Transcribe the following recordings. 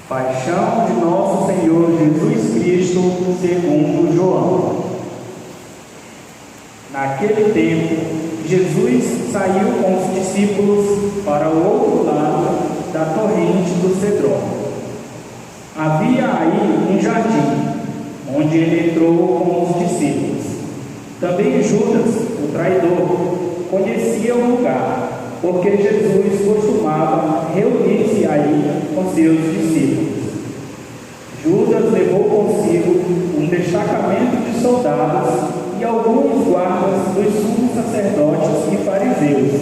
Paixão de nosso Senhor Jesus Cristo, segundo João. Naquele tempo, Jesus saiu com os discípulos para o outro lado da torrente do Cedron. Havia aí um jardim, onde ele entrou com os discípulos. Também Judas, o traidor, conhecia o lugar, porque Jesus costumava reunir-se aí com seus discípulos. Judas levou consigo um destacamento de soldados e alguns guardas dos sumos sacerdotes e fariseus,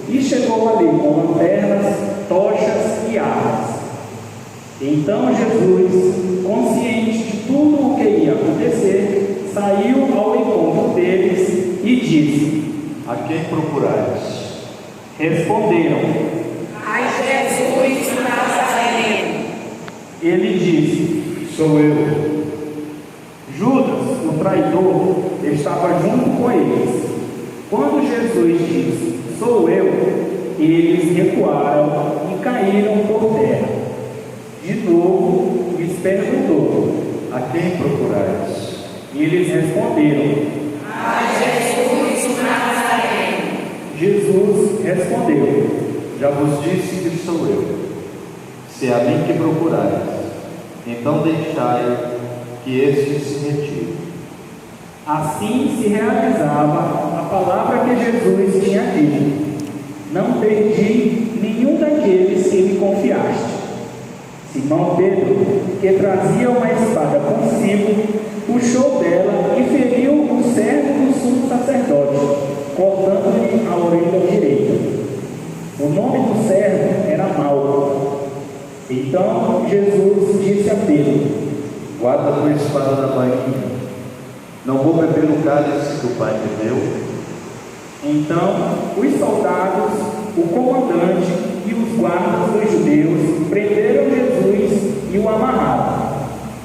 e chegou ali com lanternas, tochas e armas. Então Jesus, consciente de tudo o que ia acontecer, saiu ao encontro deles e disse: A quem procurais? Responderam: A Jesus de Nazareno. Ele disse: Sou eu. Judas, o traidor, estava junto com eles. Quando Jesus disse: Sou eu, eles recuaram e caíram por terra. De novo lhes perguntou: A quem procurais? Eles responderam: A Jesus de Nazareno. Jesus respondeu: Já vos disse que sou eu. Se é a mim que procurais, então deixai que estes se retirem. Assim se realizava a palavra que Jesus tinha dito: Não perdi nenhum daqueles que me confiaste. Simão Pedro, que trazia uma espada consigo, puxou dela e feriu o servo do sumo sacerdote, cortando-lhe a orelha direita. O nome do servo era Malco. Então Jesus disse a Pedro: Guarda a tua espada na bainha. Não vou beber o cálice que o Pai me deu. Então os soldados, o comandante e os guardas dos judeus prenderam Jesus e o amarraram.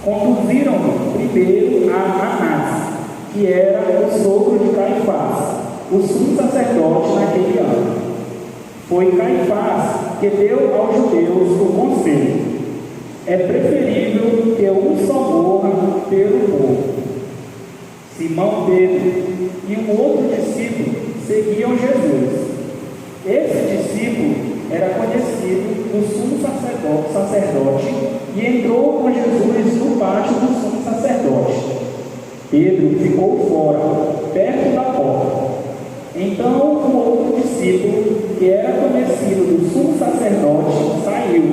Conduziram-no primeiro a Anás, que era o sogro de Caifás, o sumo sacerdote naquele ano. Foi Caifás que deu aos judeus o conselho: é preferível que um só morra pelo povo. Simão Pedro e um outro discípulo seguiam Jesus. Esse discípulo era conhecido do sumo sacerdote e entrou com Jesus no pátio do sumo sacerdote. Pedro ficou fora, perto da porta. Então o outro discípulo, que era conhecido do sumo sacerdote, saiu,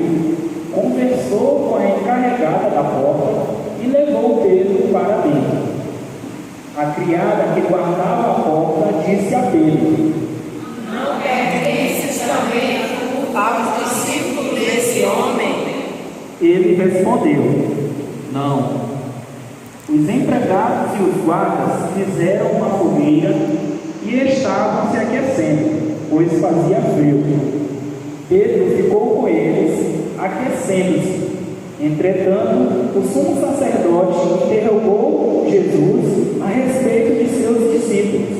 conversou com a encarregada da porta e levou Pedro para dentro. A criada que guardava a porta disse a Pedro: Não pertences também aos discípulos desse homem? Ele respondeu: Não. Os empregados e os guardas fizeram uma fogueira e estavam se aquecendo, pois fazia frio. Pedro ficou com eles, aquecendo-se. Entretanto, o sumo sacerdote interrogou Jesus a respeito de seus discípulos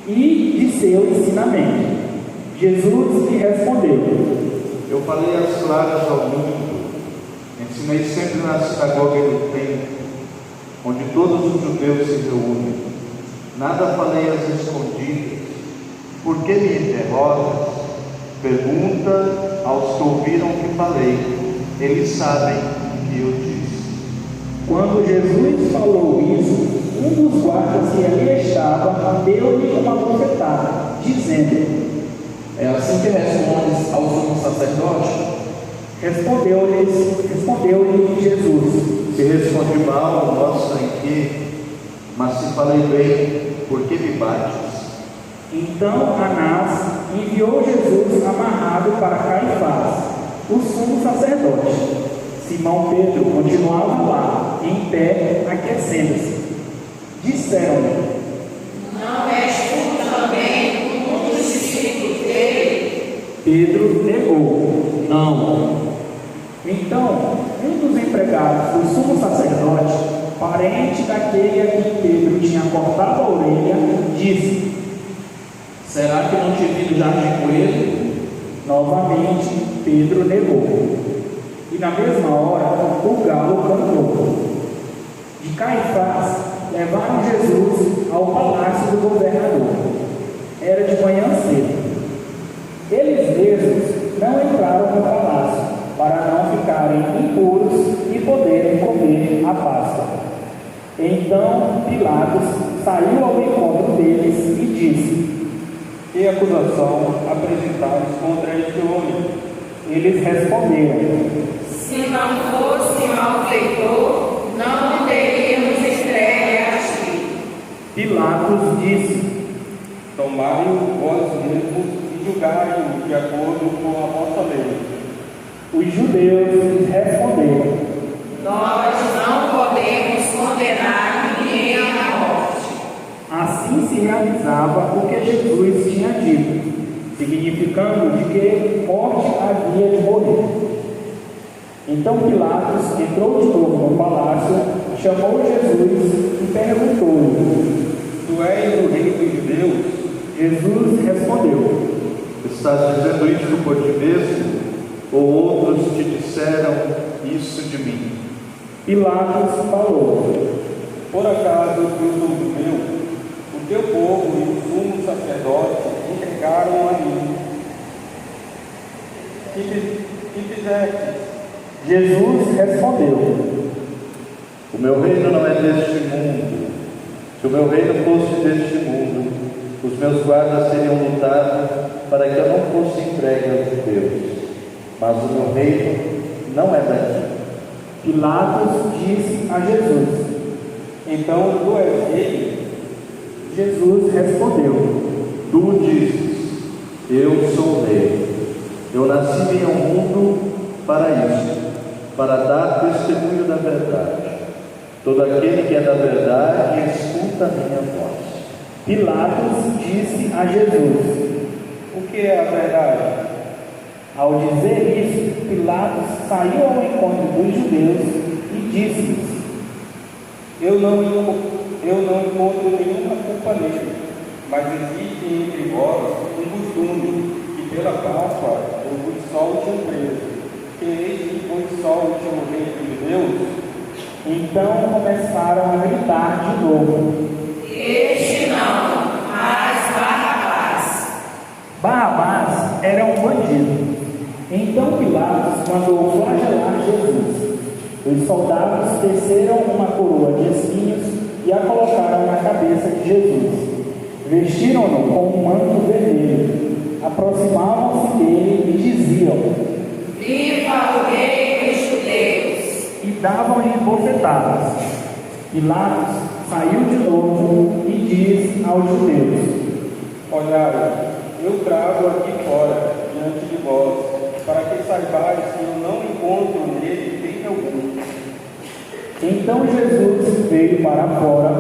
e de seu ensinamento. Jesus lhe respondeu: Eu falei as claras ao mundo, ensinei sempre na sinagoga do templo, onde todos os judeus se reúnem. Nada falei às escondidas. Por que me interrogas? Pergunta aos que ouviram o que falei. Eles sabem o que eu disse. Quando Jesus falou isso, um dos guardas que ali estava deu-lhe uma bofetada, dizendo: É assim que respondes ao sumo sacerdote? Respondeu-lhe Jesus: Se respondi mal, mostra em que, mas se falei bem, por que me bates? Então Anás enviou Jesus amarrado para Caifás, o sumo sacerdote. Simão Pedro continuava lá, em pé, aquecendo-se. Disseram-lhe: Não és tu também um dos discípulos dele? Pedro negou: Não. Então, um dos empregados do sumo sacerdote, parente daquele a quem Pedro tinha cortado a orelha, disse: Será que não te vi no jardim com ele? Novamente, Pedro negou. E na mesma hora, o galo cantou. De Caifás, levaram Jesus ao palácio do governador. Era de manhã cedo. Eles mesmos não entraram no palácio, para não ficarem impuros e poderem comer a Páscoa. Então Pilatos saiu ao encontro deles e disse: Que acusação apresentais contra este homem? Eles responderam: Se não fosse malfeitor, não o teríamos entregue a ti. Pilatos disse: Tomai-o vós mesmos e julgai-o de acordo com a vossa lei. Os judeus responderam: Nós não podemos condenar ninguém à morte. Assim se realizava o que Jesus tinha dito, significando de que morte havia de morrer. Então Pilatos entrou de novo no palácio, chamou Jesus e perguntou-lhe: Tu és o rei dos judeus? Jesus respondeu: Estás dizendo isso por ti mesmo? Ou outros te disseram isso de mim? Pilatos falou: Por acaso eu sou judeu? O teu povo e o sumo sacerdote entregaram a mim. Que fizeste? Jesus respondeu: O meu reino não é deste mundo. Se o meu reino fosse deste mundo, os meus guardas teriam lutado para que eu não fosse entregue aos judeus. Mas o meu reino não é daqui. Pilatos disse a Jesus: Então tu és rei? Jesus respondeu: Tu dizes: Eu sou rei. Eu nasci em um mundo para isso, para dar testemunho da verdade. Todo aquele que é da verdade escuta a minha voz. Pilatos disse a Jesus: O que é a verdade? Ao dizer isso, Pilatos saiu ao encontro dos judeus e disse-lhes: Eu não encontro nenhuma culpa nele, mas existe entre vós um costume que pela Páscoa eu vos solte um preso. Quereis que vos solte o rei dos judeus? Então começaram a gritar de novo: Este não, mas Barrabás. Barrabás era um bandido. Então Pilatos mandou flagelar Jesus. Os soldados teceram uma coroa de espinhos e a colocaram na cabeça de Jesus. Vestiram-no com um manto vermelho. Aproximavam-se dele e diziam: Viva o rei dos judeus! E davam-lhe bofetadas. Pilatos saiu de novo e disse aos judeus: Olhai, eu trago aqui fora, diante de vós, para que saibais que eu não encontro nele crime algum. Então Jesus veio para fora,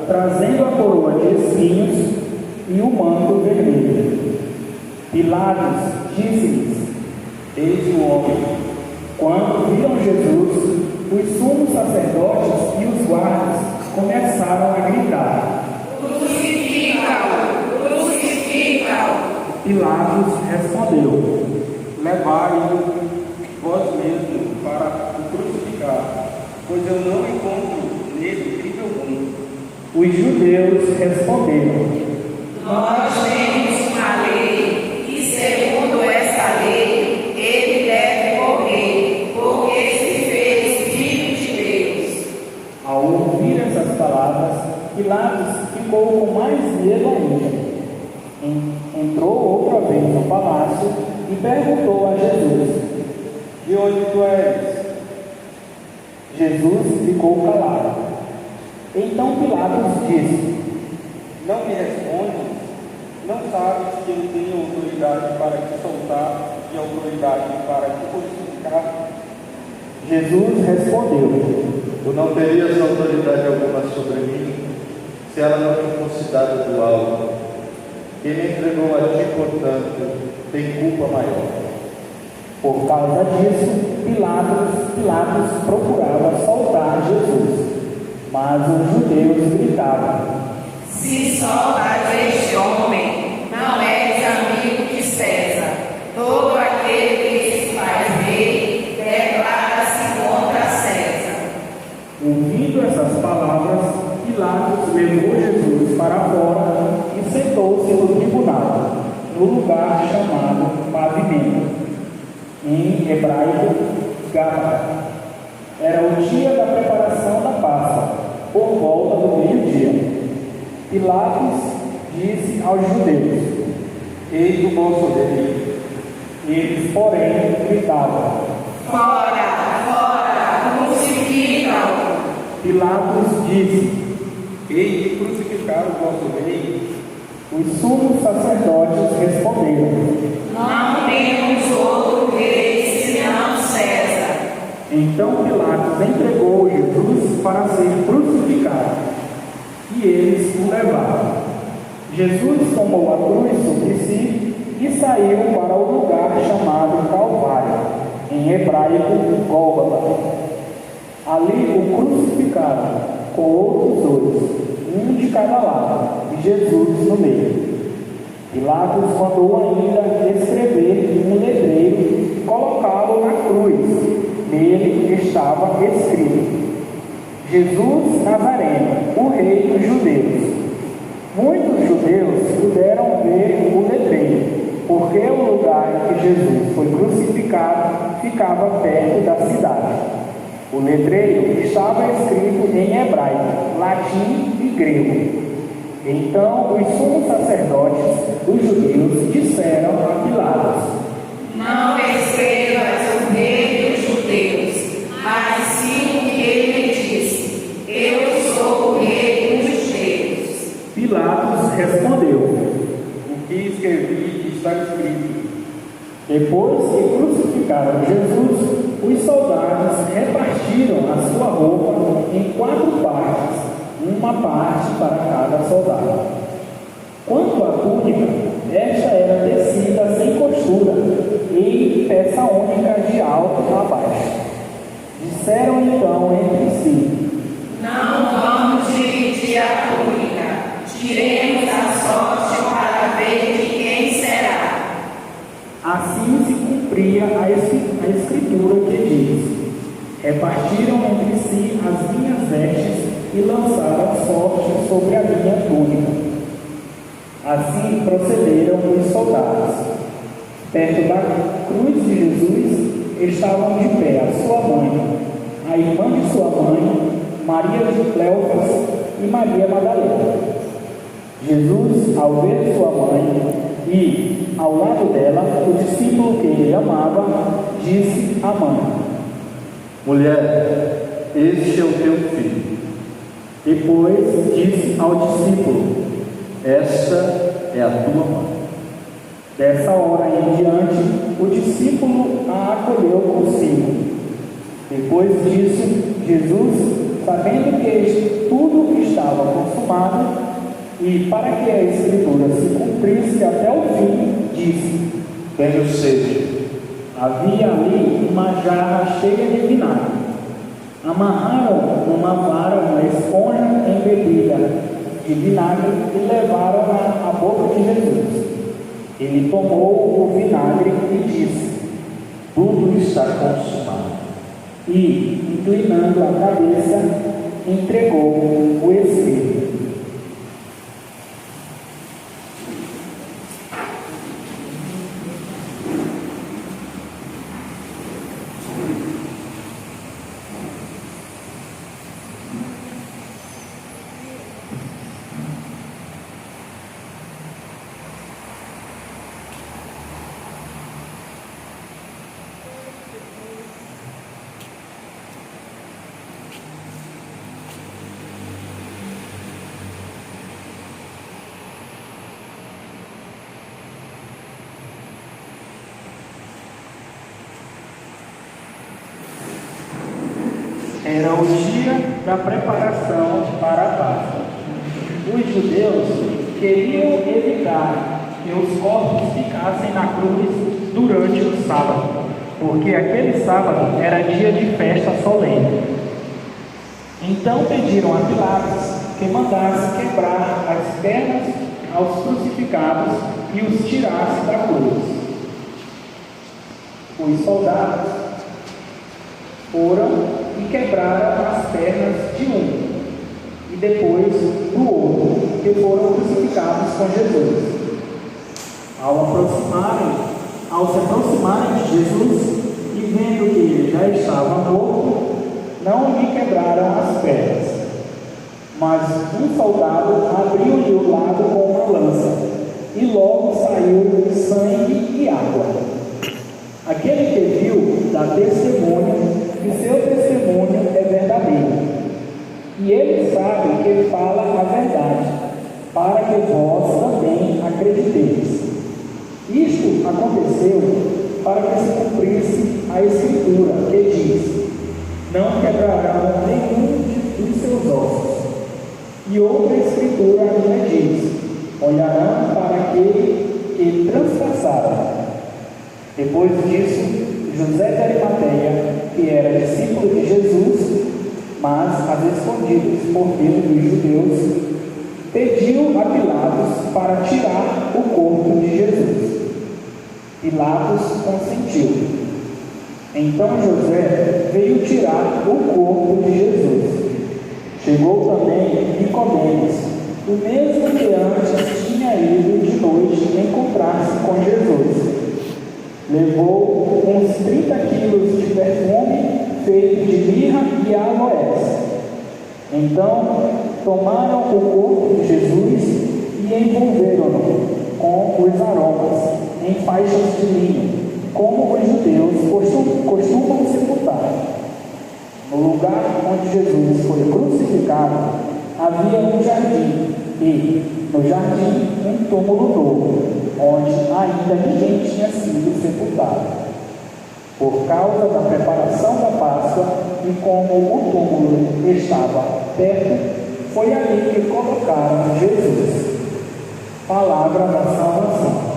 trazendo a coroa de espinhos e o manto vermelho. Pilatos disse-lhes: Eis o homem. Quando viram Jesus, os sumos sacerdotes e os guardas começaram a gritar. Crucifica-o! Crucifica-o! Pilatos respondeu: Levai-o vós mesmos para o crucificar, pois eu não encontro nele crime algum. Os judeus responderam: Nós temos uma lei, e segundo essa lei, ele deve morrer, porque se fez filho de Deus. Ao ouvir essas palavras, Pilatos ficou com mais medo ainda. Entrou outra vez no palácio e perguntou a Jesus: De onde tu és? Jesus ficou calado. Então Pilatos disse: Não me respondes? Não sabes que eu tenho autoridade para te soltar e autoridade para te crucificar? Jesus respondeu: Tu não terias autoridade alguma sobre mim, se ela não te fosse dada do alto. Quem me entregou a ti, portanto, tem culpa maior. Por causa disso, Pilatos procurava soltar Jesus, mas os judeus gritavam: Se soltas este homem, não és amigo de César. Todo aquele que se faz rei declara-se contra César. Ouvindo essas palavras, Pilatos levou Jesus para fora e sentou-se no tribunal, no lugar chamado Pavimento, em hebraico, Gabata. Era o dia da preparação da Páscoa, por volta do meio-dia. Pilatos disse aos judeus: Eis o vosso rei. Eles, porém, gritavam. Fora, fora, crucificam! Pilatos disse: Eis de crucificar o vosso rei. Os sumos sacerdotes responderam: Não temos outro rei senão César. Então Pilatos entregou Jesus para ser crucificado, e eles o levaram. Jesus tomou a cruz sobre si e saiu para o lugar chamado Calvário, em hebraico Gólgota. Ali o crucificaram com outros dois, um de cada lado, e Jesus no meio. Pilatos mandou ainda escrever um letreiro e colocá-lo na cruz. Nele estava escrito: Jesus Nazareno, o rei dos judeus. Muitos judeus puderam ver o letreiro, porque o lugar em que Jesus foi crucificado ficava perto da cidade. O letreiro estava escrito em hebraico, latim e grego. Então os sumos sacerdotes dos judeus disseram a Pilatos: Não escrevas o rei dos judeus, mas sim o que ele disse: Eu sou o rei dos judeus. Pilatos respondeu: O que escrevi está escrito. Depois que crucificaram Jesus, os soldados repartiram a sua roupa em 4 partes, uma parte para cada soldado. Quanto à túnica, esta era tecida sem costura, em peça única de alto a baixo. Disseram então entre si: Não vamos dividir a túnica, tiremos a sorte para ver de quem será. Assim se cumpria a escritura que diz: repartiram entre si as minhas vestes e lançaram sorte sobre a minha túnica. Assim procederam os soldados. Perto da cruz de Jesus estavam de pé a sua mãe, a irmã de sua mãe, Maria de Cleofas e Maria Madalena. Jesus, ao ver sua mãe e, ao lado dela, o discípulo que ele amava, disse à mãe: Mulher, este é o teu filho. Depois disse ao discípulo: Esta é a tua mãe. Dessa hora em diante, o discípulo a acolheu consigo. Depois disso, Jesus, sabendo que tudo estava consumado, e para que a Escritura se cumprisse até o fim, disse: Tenho sede. Havia ali uma jarra cheia de vinagre. Amarraram numa vara uma esponja embebida de vinagre e levaram-na à boca de Jesus. Ele tomou o vinagre e disse: Tudo está consumado. E, inclinando a cabeça, entregou o Espírito. Era o dia da preparação para a Páscoa. Os judeus queriam evitar que os corpos ficassem na cruz durante o sábado, porque aquele sábado era dia de festa solene. Então pediram a Pilatos que mandasse quebrar as pernas aos crucificados e os tirasse da cruz. Os soldados foram e quebraram as pernas de um e depois do outro, que foram crucificados com Jesus. Ao se aproximarem de Jesus e vendo que ele já estava morto, não lhe quebraram as pernas. Mas um soldado abriu-lhe o lado com uma lança, e logo saiu sangue e água. Aquele que viu dá testemunho, e seu testemunho é verdadeiro. E ele sabe que fala a verdade, para que vós também acrediteis. Isto aconteceu para que se cumprisse a Escritura, que diz: não quebrarão nenhum dos seus ossos. E outra Escritura ainda diz: olharão para aquele que transpassaram. Depois disso, José de Arimateia, que era discípulo de Jesus, mas às escondidas por medo dos judeus, pediu a Pilatos para tirar o corpo de Jesus. Pilatos consentiu. Então José veio tirar o corpo de Jesus. Chegou também Nicodemos, o mesmo que antes tinha ido de noite encontrar-se com Jesus. Levou uns 30 quilos de perfume feito de mirra e aloés. Então tomaram o corpo de Jesus e envolveram-no com os aromas em faixas de linho, como os judeus costumam sepultar. No lugar onde Jesus foi crucificado, havia um jardim e, no jardim, um túmulo novo, onde ainda ninguém tinha sido sepultado. Por causa da preparação da Páscoa e como o túmulo estava perto, foi ali que colocaram Jesus. Palavra da salvação.